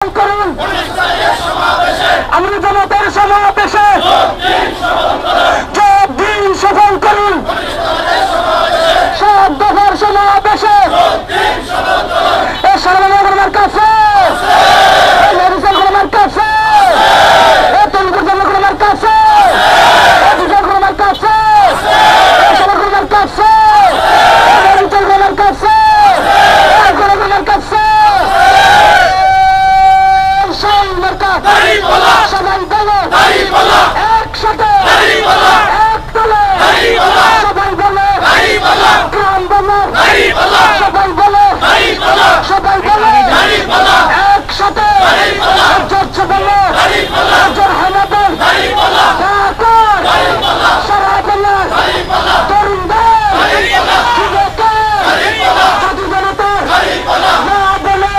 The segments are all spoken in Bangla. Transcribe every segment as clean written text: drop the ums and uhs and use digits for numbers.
করুন আমরা জনতার সমাবেশে যোগ দিন সফল করুন সব দফার সমাবেশে সারার কাছে কাছে তলুপুর জনগণের কাছে জনগণের কাছে জনগণের কাছে জনগণের কাছে জনগণের কাছে সবাই বলো একসাথে একতলে সবাই বলো গ্রাম বলো সবাই বলো একসাথে জোরছে বলো জোর হানাদের সারা বলো তরুণদের যুবকের সাধু জনতার না বলে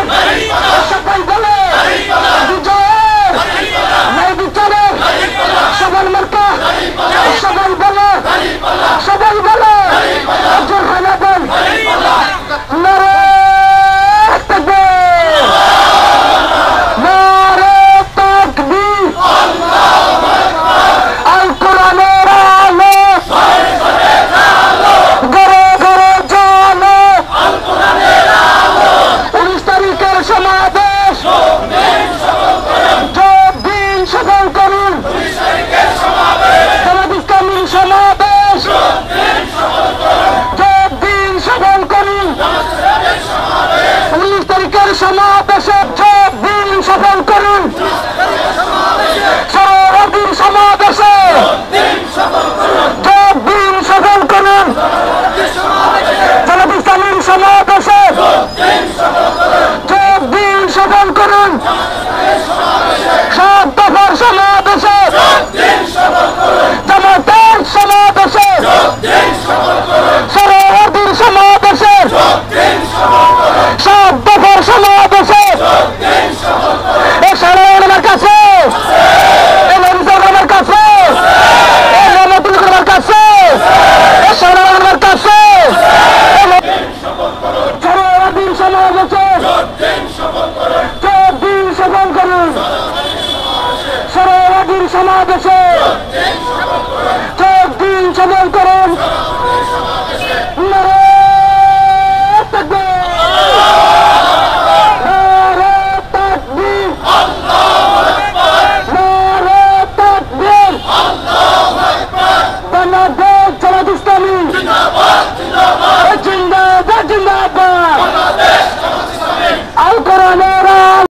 সবাই বলে বিজয়ের ন্যায় বিচারের সবাই মার্কা সবাই বলে জোর হানাদের সমাবেশে যোগ দিন সফল করুন সর্বদিন সমাবেশে যোগ দিন সফল করুন জনবিস্তালীন সমাবেশে যোগ দিন সফল করুন সব দফার সমাবেশে জামাতের সমাবেশে সর্বদিন সমাবেশে সব দফার সমাবেশে সারার কাছে আমার কাছে আমার কাছে সারার কাছে সারাদিন সমাবেশে যোগ দিন সফল করুন সারাদিন সমাবেশে যোগ দিন সফল করুন